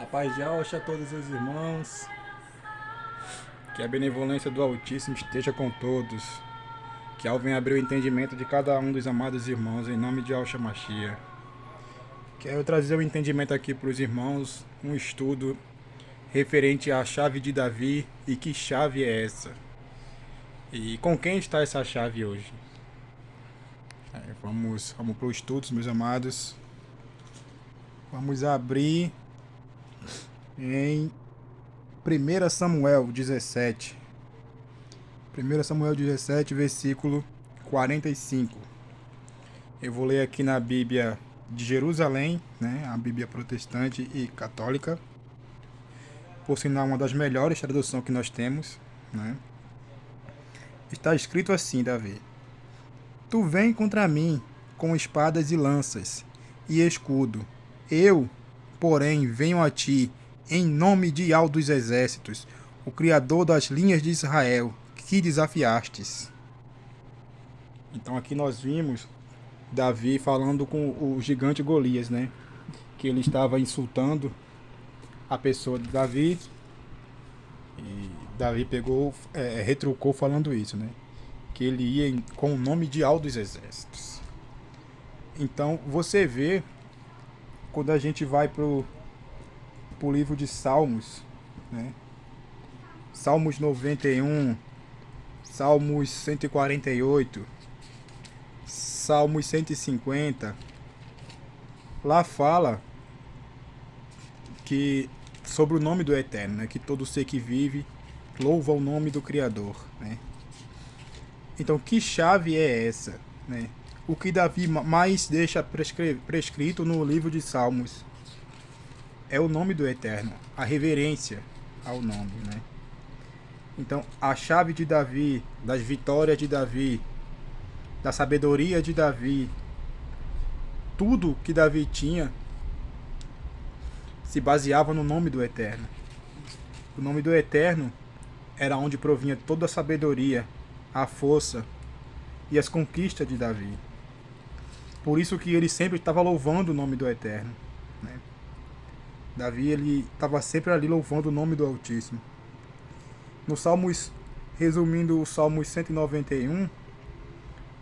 A paz de Alxa a todos os irmãos. Que a benevolência do Altíssimo esteja com todos. Que ao venha abrir o entendimento de cada um dos amados irmãos, em nome de Alxa Machia. Quero trazer o entendimento aqui para os irmãos, um estudo referente à chave de Davi e que chave é essa. E com quem está essa chave hoje? Vamos para o estudo, meus amados. Vamos abrir em 1 Samuel 17. 1 Samuel 17, versículo 45. Eu vou ler aqui na Bíblia de Jerusalém, né, a Bíblia protestante e católica. Por sinal, uma das melhores traduções que nós temos, né? Está escrito assim, Davi: Tu vem contra mim com espadas e lanças e escudo. Eu, porém, venho a ti em nome de Yahvé dos exércitos, o Criador das linhas de Israel, que desafiastes. Então aqui nós vimos Davi falando com o gigante Golias, né? Que ele estava insultando a pessoa de Davi. E Davi retrucou falando isso, né? Que ele ia com o nome de Yahvé dos exércitos. Então você vê, quando a gente vai pro livro de Salmos, né? Salmos 91, Salmos 148, Salmos 150, lá fala que sobre o nome do Eterno, né? Que todo ser que vive louva o nome do Criador, né? Então, que chave é essa, né? O que Davi mais deixa prescrito no livro de Salmos é o nome do Eterno, a reverência ao nome, né? Então, a chave de Davi, das vitórias de Davi, da sabedoria de Davi, tudo que Davi tinha se baseava no nome do Eterno. O nome do Eterno era onde provinha toda a sabedoria, a força e as conquistas de Davi. Por isso que ele sempre estava louvando o nome do Eterno, né? Davi, ele estava sempre ali louvando o nome do Altíssimo. No Salmos, resumindo o Salmos 191,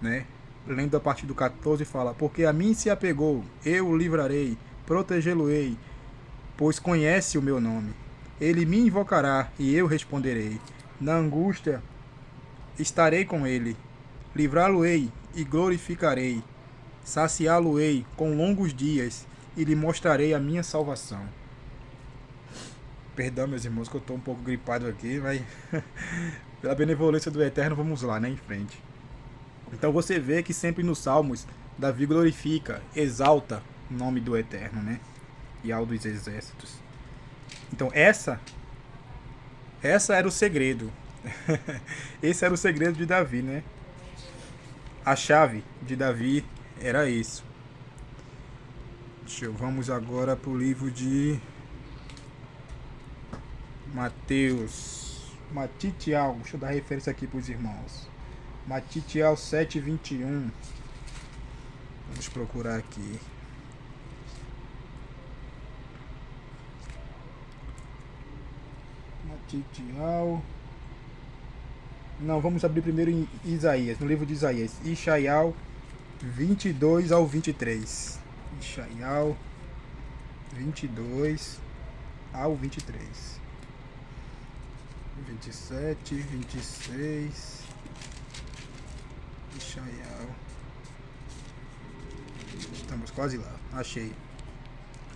né? Lendo a partir do 14, fala: Porque a mim se apegou, eu o livrarei, protegê-lo-ei, pois conhece o meu nome. Ele me invocará e eu responderei. Na angústia estarei com ele, livrá-lo-ei e glorificarei, saciá-lo-ei com longos dias e lhe mostrarei a minha salvação. Perdão, meus irmãos, que eu estou um pouco gripado aqui, mas pela benevolência do Eterno, vamos lá, né, em frente. Então você vê que sempre nos Salmos, Davi glorifica, exalta o nome do Eterno, né? Yahvé dos exércitos. Então essa era o segredo. Esse era o segredo de Davi, né? A chave de Davi era isso. Vamos agora para o livro de Mateus. Matitial, deixa eu dar referência aqui para os irmãos. Matitial 7:21. Vamos procurar aqui. Matitial. Não, vamos abrir primeiro em Isaías, no livro de Isaías. Ishaial 22 ao 23. Ishaial 22 ao 23. 27, 26. Ishaial. Estamos quase lá. Achei.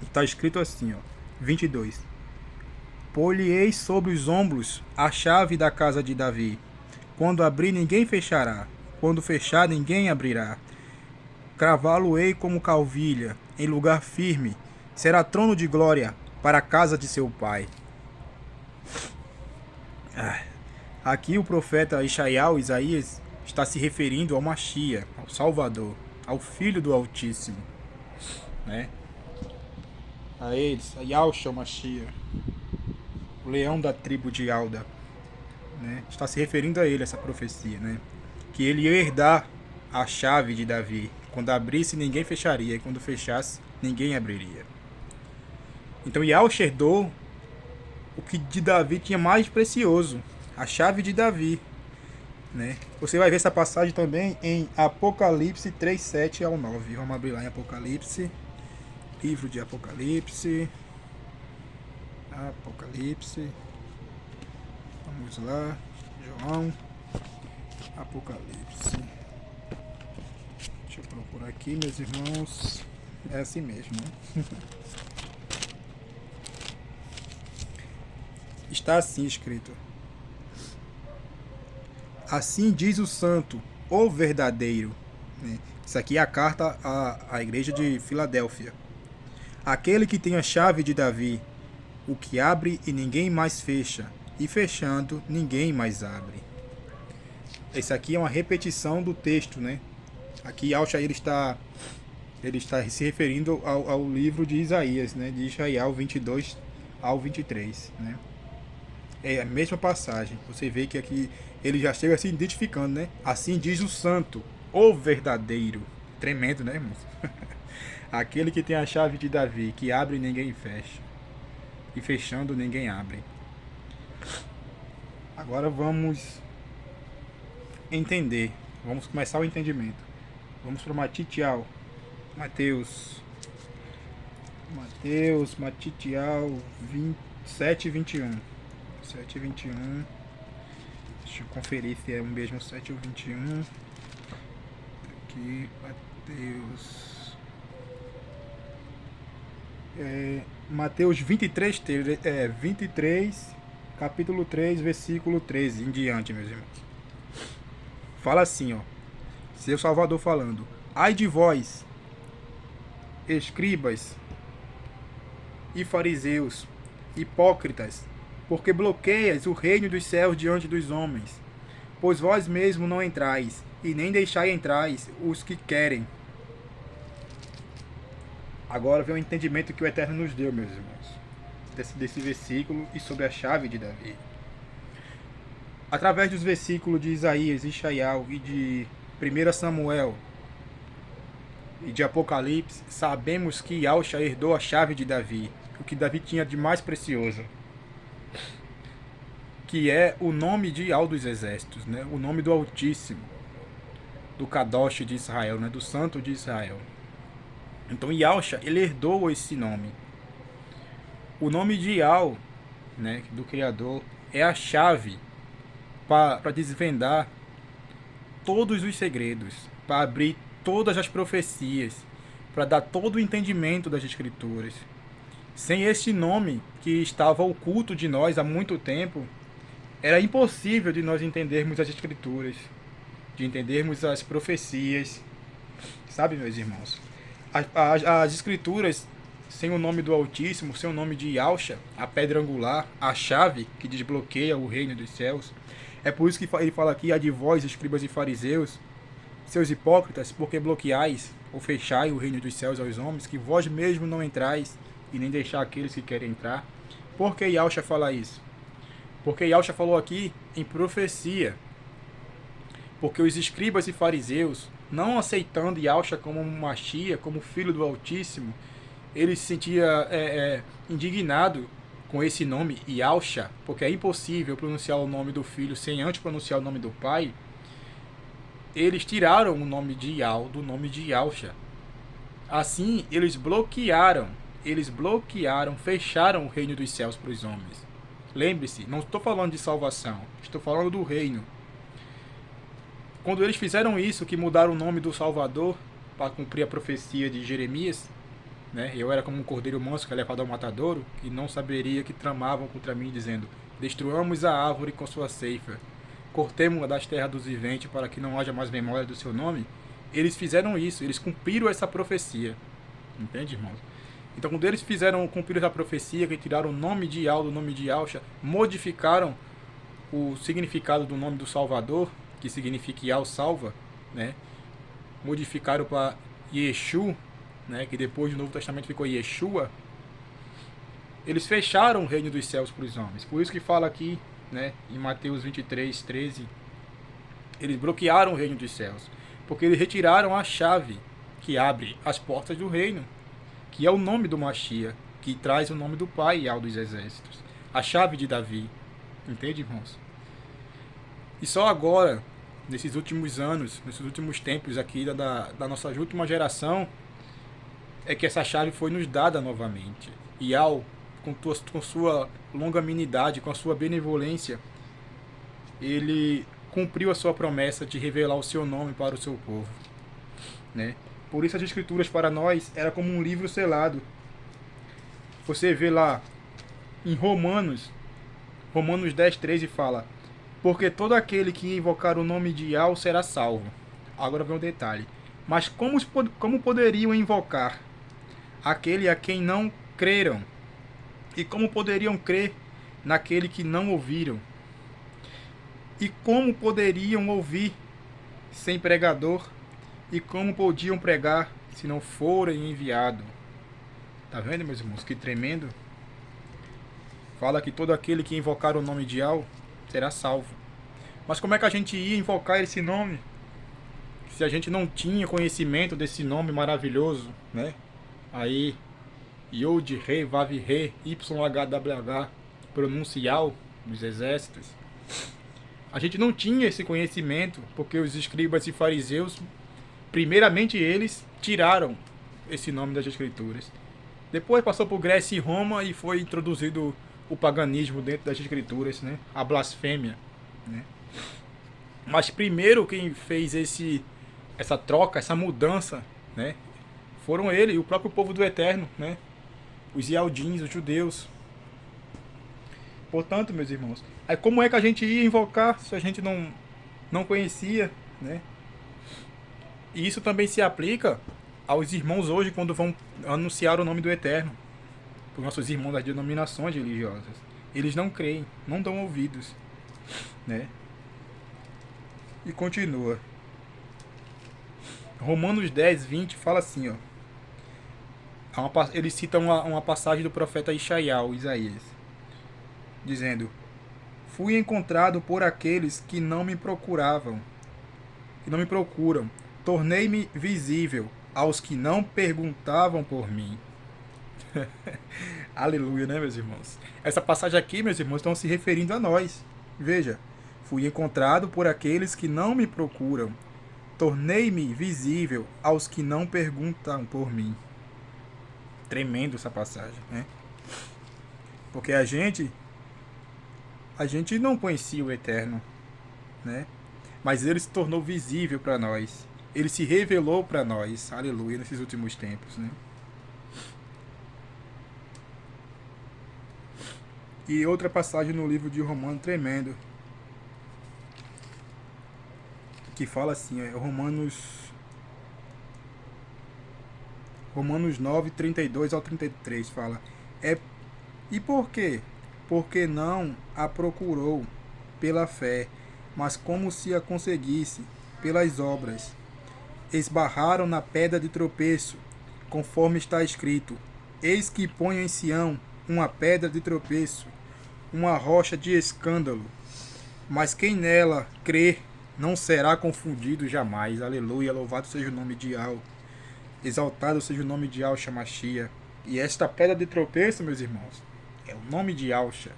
Está escrito assim, ó. 22. Pôr-lhe-eis sobre os ombros a chave da casa de Davi. Quando abrir, ninguém fechará. Quando fechar, ninguém abrirá. Cravá-lo-ei como calvilha, em lugar firme. Será trono de glória para a casa de seu pai. Aqui o profeta Isaías, está se referindo ao Machia, ao Salvador, ao Filho do Altíssimo, né? A eles, a Yahshua Machia, o leão da tribo de Alda, né? Está se referindo a ele, essa profecia, né? Que ele ia herdar a chave de Davi. Quando abrisse, ninguém fecharia, e quando fechasse, ninguém abriria. Então Yahshua herdou o que de Davi tinha mais precioso, a chave de Davi, né? Você vai ver essa passagem também em Apocalipse 3:7 ao 9. Vamos abrir lá em Apocalipse, livro de Apocalipse, vamos lá, João, Apocalipse. Deixa eu procurar aqui, meus irmãos. É assim mesmo, né? Está assim escrito: assim diz o santo, o verdadeiro. Né? Isso aqui é a carta à igreja de Filadélfia. Aquele que tem a chave de Davi, o que abre e ninguém mais fecha, e fechando ninguém mais abre. Esse aqui é uma repetição do texto, né? Aqui Yahshua ele está se referindo ao livro de Isaías, né? De Israel 22 ao 23, né? É a mesma passagem. Você vê que aqui ele já chega se identificando, né? Assim diz o santo, o verdadeiro. Tremendo, né, irmãos? Aquele que tem a chave de Davi, que abre e ninguém fecha, e fechando ninguém abre. Agora vamos entender. Vamos começar o entendimento. Vamos para Matitial. Mateus, Matitial 7:21. 7:21. Deixa eu conferir se é o mesmo 7 ou 21. Aqui, Mateus. Mateus 23, 23, capítulo 3, versículo 13 em diante, meus irmãos. Fala assim, ó. Seu Salvador falando: ai de vós, escribas e fariseus, hipócritas, porque bloqueias o reino dos céus diante dos homens. Pois vós mesmos não entrais, e nem deixai entrais os que querem. Agora vem o entendimento que o Eterno nos deu, meus irmãos, desse versículo e sobre a chave de Davi. Através dos versículos de Isaías, Ishaial e de 1 Samuel e de Apocalipse, sabemos que Yahshua herdou a chave de Davi, o que Davi tinha de mais precioso, que é o nome de Yahweh dos exércitos, né? O nome do Altíssimo, do Kadosh de Israel, né? Do Santo de Israel. Então Yahshua, ele herdou esse nome. O nome de Yahweh, né, do Criador, é a chave para desvendar todos os segredos, para abrir todas as profecias, para dar todo o entendimento das Escrituras. Sem esse nome que estava oculto de nós há muito tempo, era impossível de nós entendermos as Escrituras, de entendermos as profecias. Sabe, meus irmãos? As Escrituras, sem o nome do Altíssimo, sem o nome de Yahshua, a pedra angular, a chave que desbloqueia o reino dos céus. É por isso que ele fala aqui: a de vós, escribas e fariseus, seus hipócritas, porque bloqueais ou fechai o reino dos céus aos homens, que vós mesmos não entrais, e nem deixar aqueles que querem entrar. Por que Yahshua fala isso? Porque Yahshua falou aqui em profecia. Porque os escribas e fariseus, não aceitando Yahshua como Machia, como filho do Altíssimo, ele se sentia indignado com esse nome Yahshua, porque é impossível pronunciar o nome do filho sem antes pronunciar o nome do pai. Eles tiraram o nome de Yahweh do nome de Yahshua. Assim, eles bloquearam, fecharam o reino dos céus para os homens. Lembre-se, não estou falando de salvação, estou falando do reino. Quando eles fizeram isso, que mudaram o nome do Salvador para cumprir a profecia de Jeremias, né? Eu era como um cordeiro manso que é levado ao matadouro, e não saberia que tramavam contra mim, dizendo: destruamos a árvore com sua ceifa, cortemos-a das terras dos viventes, para que não haja mais memória do seu nome. Eles fizeram isso, eles cumpriram essa profecia. Entende, irmãos? Então, quando eles cumpriram essa profecia, que tiraram o nome de Yahweh do nome de Yahshua, modificaram o significado do nome do Salvador, que significa Yahweh salva, né? Modificaram para Yeshua, né? Que depois do Novo Testamento ficou Yeshua. Eles fecharam o reino dos céus para os homens. Por isso que fala aqui, né, em Mateus 23, 13, eles bloquearam o reino dos céus, porque eles retiraram a chave que abre as portas do reino, que é o nome do Machia, que traz o nome do Pai, Yahweh dos exércitos. A chave de Davi. Entende, irmãos? E só agora, nesses últimos anos, nesses últimos tempos aqui da nossa última geração, é que essa chave foi nos dada novamente. E com sua longanimidade, com a sua benevolência, ele cumpriu a sua promessa de revelar o seu nome para o seu povo, né? Por isso as escrituras para nós era como um livro selado. Você vê lá em Romanos 10:13 fala: porque todo aquele que invocar o nome de Yahweh será salvo. Agora vem um detalhe. Mas como poderiam invocar aquele a quem não creram? E como poderiam crer naquele que não ouviram? E como poderiam ouvir sem pregador? E como podiam pregar se não forem enviados? Tá vendo, meus irmãos? Que tremendo. Fala que todo aquele que invocar o nome de Yahweh será salvo. Mas como é que a gente ia invocar esse nome se a gente não tinha conhecimento desse nome maravilhoso, né? Aí, Yod, Re, Vav, Re, YHWH, pronuncial dos exércitos. A gente não tinha esse conhecimento porque os escribas e fariseus, primeiramente eles, tiraram esse nome das escrituras. Depois passou por Grécia e Roma e foi introduzido o paganismo dentro das escrituras, né? A blasfêmia, né? Mas primeiro quem fez essa troca, essa mudança, né? Foram ele e o próprio povo do Eterno, né? Os Yaldins, os judeus. Portanto, meus irmãos, aí como é que a gente ia invocar se a gente não conhecia, né? E isso também se aplica aos irmãos hoje quando vão anunciar o nome do Eterno. Para os nossos irmãos das denominações religiosas. Eles não creem, não dão ouvidos, né? E continua. Romanos 10:20 fala assim, ó. Ele cita uma passagem do profeta Isaías, dizendo: fui encontrado por aqueles que não me procuravam, que não me procuram. Tornei-me visível aos que não perguntavam por mim. Aleluia, né, meus irmãos? Essa passagem aqui, meus irmãos, estão se referindo a nós. Veja, fui encontrado por aqueles que não me procuram. Tornei-me visível aos que não perguntam por mim. Tremendo essa passagem, né? Porque a gente não conhecia o Eterno, né? Mas ele se tornou visível para nós. Ele se revelou para nós, aleluia, nesses últimos tempos, né? E outra passagem no livro de Romanos tremendo, que fala assim, Romanos 9:32-33 fala: e por quê? Porque não a procurou pela fé, mas como se a conseguisse pelas obras. Esbarraram na pedra de tropeço, conforme está escrito: eis que ponho em Sião uma pedra de tropeço, uma rocha de escândalo, mas quem nela crer não será confundido jamais. Aleluia, louvado seja o nome de Yahweh, exaltado seja o nome de Yahweh Shemashia. E esta pedra de tropeço, meus irmãos, é o nome de Yahshua.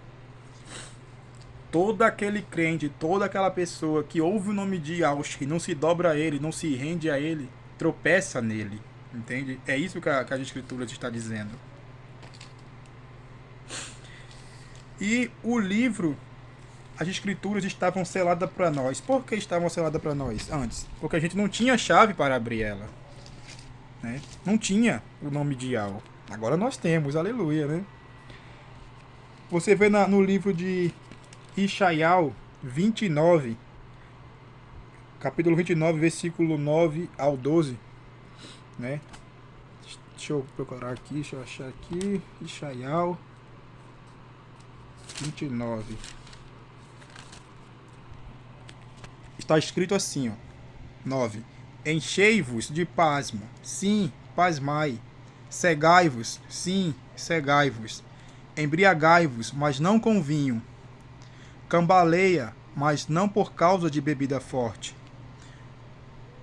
Todo aquele crente, toda aquela pessoa que ouve o nome de Yahshua e não se dobra a ele, não se rende a ele, tropeça nele, entende? É isso que as escrituras está dizendo. E o livro, as escrituras estavam seladas para nós. Por que estavam seladas para nós antes? Porque a gente não tinha chave para abrir ela, né? Não tinha o nome de Yahweh. Agora nós temos, aleluia, né? Você vê no livro de Ishaiah 29, capítulo 29, versículo 9 ao 12, né? Deixa eu procurar aqui, deixa eu achar aqui. Ishaiah 29. Está escrito assim, ó. 9. Enchei-vos de pasmo, sim, pasmai. Cegai-vos, sim, cegai-vos. Embriagai-vos, mas não com vinho. Cambaleia, mas não por causa de bebida forte.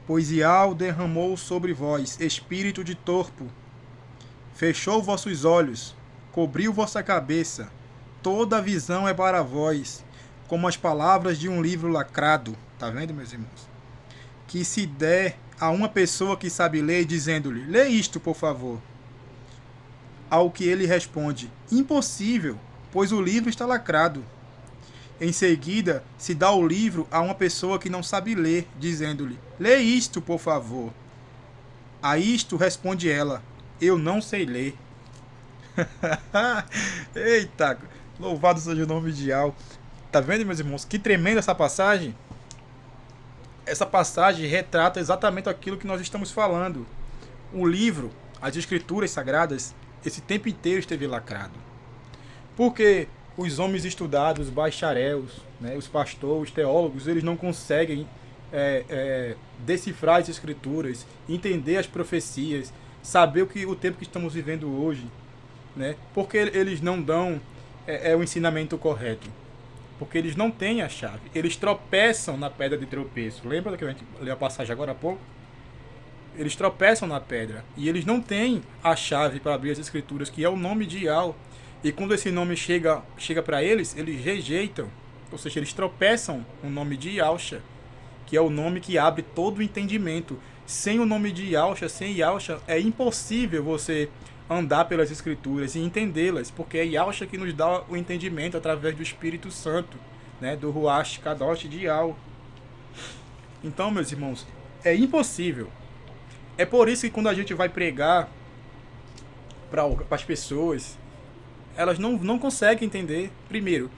Pois Yahweh derramou sobre vós espírito de torpo. Fechou vossos olhos, cobriu vossa cabeça, toda a visão é para vós, como as palavras de um livro lacrado. Tá vendo, meus irmãos? Que se der a uma pessoa que sabe ler, dizendo-lhe, lê isto, por favor. Ao que ele responde, impossível, pois o livro está lacrado. Em seguida, se dá o livro a uma pessoa que não sabe ler, dizendo-lhe, lê isto, por favor. A isto responde ela, eu não sei ler. Eita, louvado seja o nome de Al. Tá vendo, meus irmãos? Que tremenda essa passagem. Essa passagem retrata exatamente aquilo que nós estamos falando. O livro, as escrituras sagradas, esse tempo inteiro esteve lacrado. Porque os homens estudados, os bacharéus, né, os pastores, os teólogos, eles não conseguem decifrar as escrituras, entender as profecias, saber o tempo que estamos vivendo hoje, né? Porque eles não dão o ensinamento correto. Porque eles não têm a chave. Eles tropeçam na pedra de tropeço. Lembra que a gente leu a passagem agora há pouco? Eles tropeçam na pedra. E eles não têm a chave para abrir as escrituras, que é o nome de Yahweh. E quando esse nome chega para eles rejeitam. Ou seja, eles tropeçam no nome de Yahshua, que é o nome que abre todo o entendimento. Sem o nome de Yahshua, sem Yahshua, é impossível você andar pelas escrituras e entendê-las, porque é Yahshua que nos dá o entendimento através do Espírito Santo, né, do Ruach Kadosh de Yahweh. Então, meus irmãos, é impossível. É por isso que quando a gente vai pregar para as pessoas, elas não conseguem entender. Primeiro,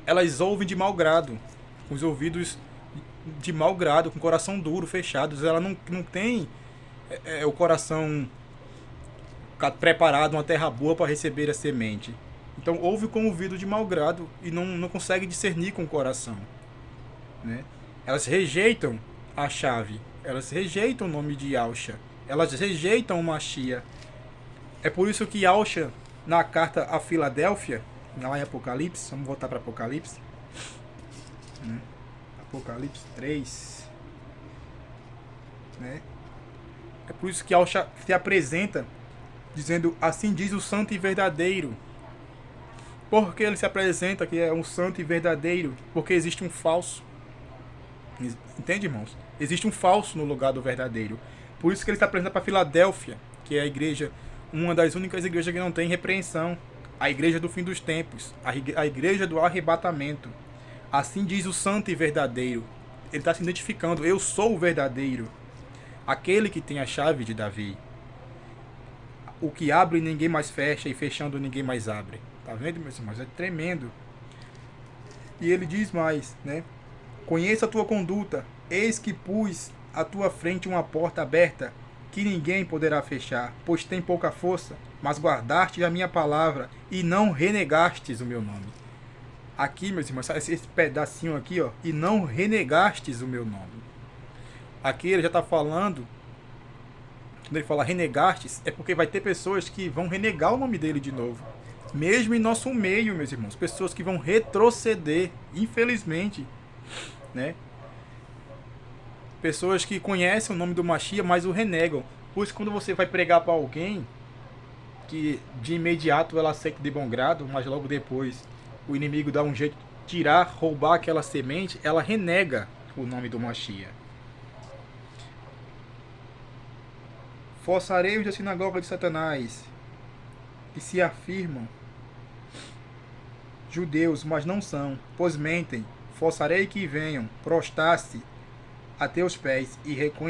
elas ouvem de mau grado, com os ouvidos de mau grado, com o coração duro, fechados. Ela não tem o coração preparado, uma terra boa para receber a semente. Então ouve com o ouvido de mau grado e não consegue discernir com o coração, né? Elas rejeitam a chave, elas rejeitam o nome de Yahshua, elas rejeitam o Mashiach. É por isso que Yahshua, na carta a Filadélfia, lá em Apocalipse, vamos voltar para Apocalipse, Apocalipse 3, né? É por isso que Yahshua se apresenta dizendo, assim diz o santo e verdadeiro. Por que ele se apresenta que é um santo e verdadeiro? Porque existe um falso. Entende, irmãos? Existe um falso no lugar do verdadeiro. Por isso que ele se apresenta para Filadélfia, que é a igreja, uma das únicas igrejas que não tem repreensão. A igreja do fim dos tempos. A igreja do arrebatamento. Assim diz o santo e verdadeiro. Ele está se identificando. Eu sou o verdadeiro. Aquele que tem a chave de Davi. O que abre ninguém mais fecha, e fechando ninguém mais abre. Tá vendo, meus irmãos? É tremendo. E ele diz mais, né? Conheça a tua conduta, eis que pus à tua frente uma porta aberta, que ninguém poderá fechar, pois tem pouca força, mas guardaste a minha palavra, e não renegastes o meu nome. Aqui, meus irmãos, esse pedacinho aqui, ó, e não renegastes o meu nome. Aqui ele já está falando. Quando ele fala renegastes, é porque vai ter pessoas que vão renegar o nome dele de novo. Mesmo em nosso meio, meus irmãos. Pessoas que vão retroceder, infelizmente, né? Pessoas que conhecem o nome do Mashiach, mas o renegam. Por isso, quando você vai pregar para alguém, que de imediato ela aceita de bom grado, mas logo depois o inimigo dá um jeito de tirar, roubar aquela semente, ela renega o nome do Mashiach. Forçarei os da sinagoga de Satanás, que se afirmam judeus, mas não são, pois mentem. Forçarei que venham, prostrar-se a teus pés e reconhecer